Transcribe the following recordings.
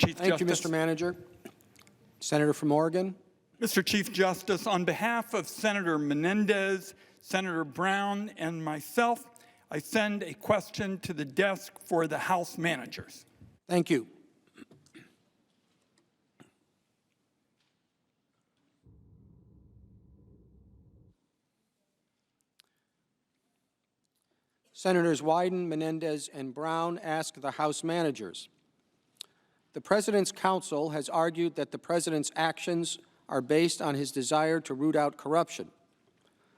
Chief Justice. Thank you, Mr. Manager. Senator from Oregon. Mr. Chief Justice, on behalf of Senator Menendez, Senator Brown, and myself, I send a question to the desk for the House managers. Thank you. Senators Wyden, Menendez, and Brown ask the House managers. The President's counsel has argued that the President's actions are based on his desire to root out corruption.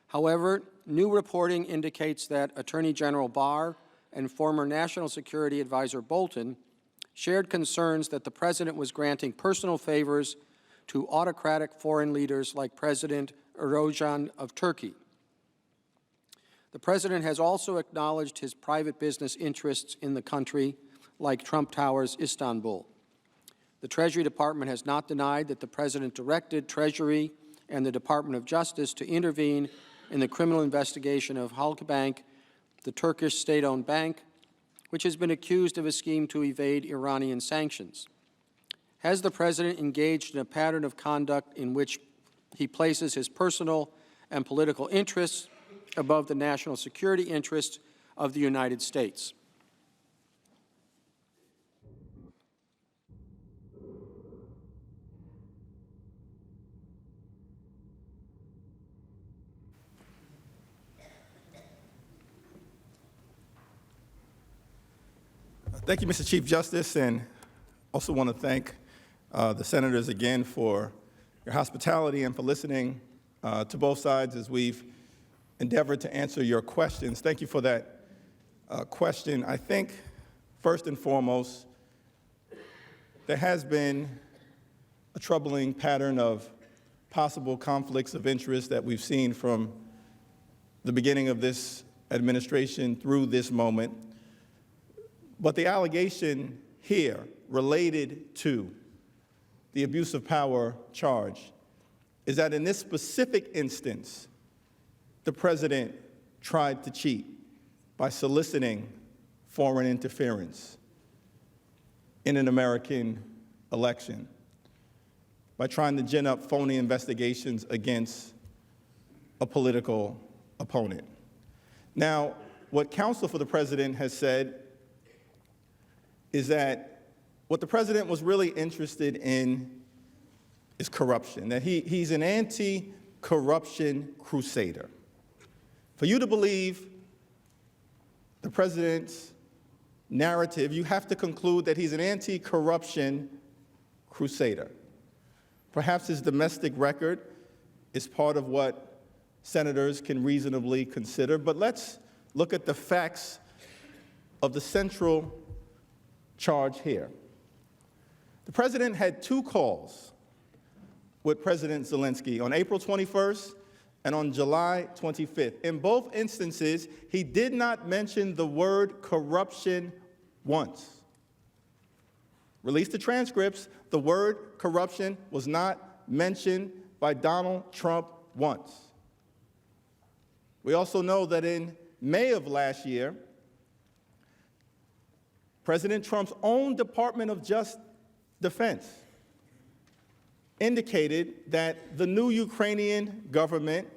However, new reporting indicates that Attorney General Barr and former National Security Advisor Bolton shared concerns that the President was granting personal favors to autocratic foreign leaders like President Erdogan of Turkey. The President has also acknowledged his private business interests in the country, like Trump Towers, Istanbul. The Treasury Department has not denied that the President directed Treasury and the Department of Justice to intervene in the criminal investigation of Halkbank, the Turkish state-owned bank, which has been accused of a scheme to evade Iranian sanctions. Has the President engaged in a pattern of conduct in which he places his personal and political interests above the national security interests of the United States? Thank you, Mr. Chief Justice, and also want to thank the senators again for your hospitality and for listening to both sides as we've endeavored to answer your questions. Thank you for that question. I think, first and foremost, there has been a troubling pattern of possible conflicts of interest that we've seen from the beginning of this administration through this moment. But the allegation here related to the abuse of power charge is that in this specific instance, the President tried to cheat by soliciting foreign interference in an American election, by trying to gin up phony investigations against a political opponent. Now, what counsel for the President has said is that what the President was really interested in is corruption, that he's an anti-corruption crusader. For you to believe the President's narrative, you have to conclude that he's an anti-corruption crusader. Perhaps his domestic record is part of what senators can reasonably consider, but let's look at the facts of the central charge here. The President had two calls with President Zelensky on April 21st and on July 25th. In both instances, he did not mention the word corruption once. Release the transcripts, the word corruption was not mentioned by Donald Trump once. We also know that in May of last year, President Trump's own Department of Defense indicated that the new Ukrainian government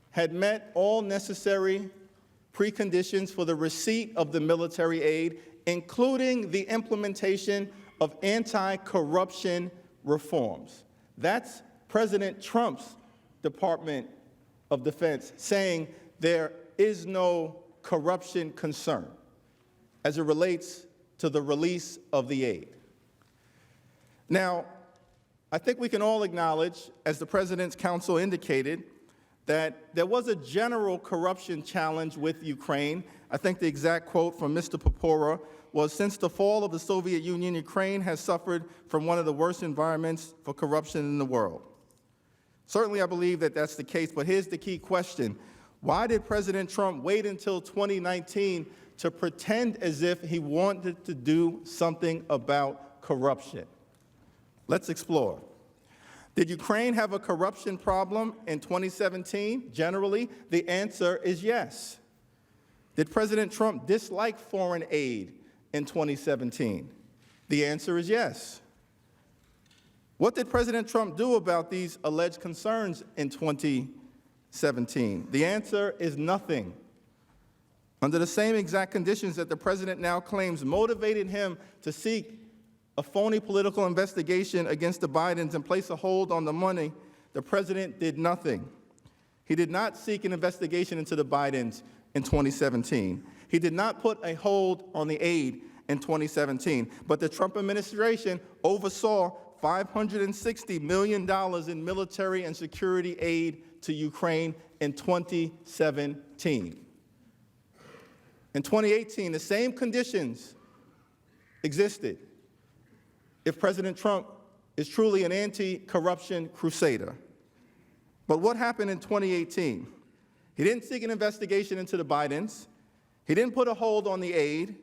had met all necessary preconditions for the receipt of the military aid, including the implementation of anti-corruption reforms. That's President Trump's Department of Defense saying there is no corruption concern as it relates to the release of the aid. Now, I think we can all acknowledge, as the President's counsel indicated, that there was a general corruption challenge with Ukraine. I think the exact quote from Mr. Popora was, "Since the fall of the Soviet Union, Ukraine has suffered from one of the worst environments for corruption in the world." Certainly, I believe that that's the case, but here's the key question. Why did President Trump wait until 2019 to pretend as if he wanted to do something about corruption? Let's explore. Did Ukraine have a corruption problem in 2017? Generally, the answer is yes. Did President Trump dislike foreign aid in 2017? The answer is yes. What did President Trump do about these alleged concerns in 2017? The answer is nothing. Under the same exact conditions that the president now claims motivated him to seek a phony political investigation against the Bidens and place a hold on the money, the president did nothing. He did not seek an investigation into the Bidens in 2017. He did not put a hold on the aid in 2017. But the Trump administration oversaw $560 million in military and security aid to Ukraine in 2017. In 2018, the same conditions existed if President Trump is truly an anti-corruption crusader. But what happened in 2018? He didn't seek an investigation into the Bidens. He didn't put a hold on the aid.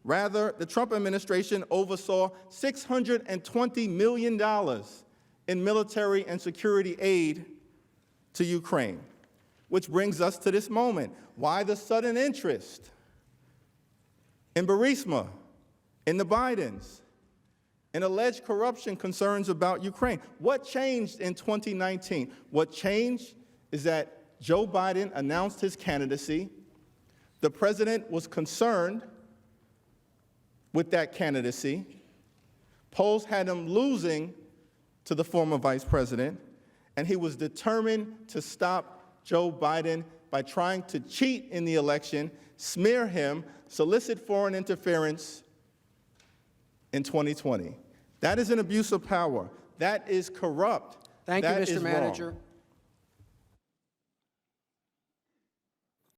Rather, the Trump administration oversaw $620 million in military and security aid to Ukraine, which brings us to this moment. Why the sudden interest in Burisma, in the Bidens, in alleged corruption concerns about Ukraine? What changed in 2019? What changed is that Joe Biden announced his candidacy. The president was concerned with that candidacy. Polls had him losing to the former vice president, and he was determined to stop Joe Biden by trying to cheat in the election, smear him, solicit foreign interference in 2020. That is an abuse of power. That is corrupt. Thank you, That Mr. is Manager. wrong.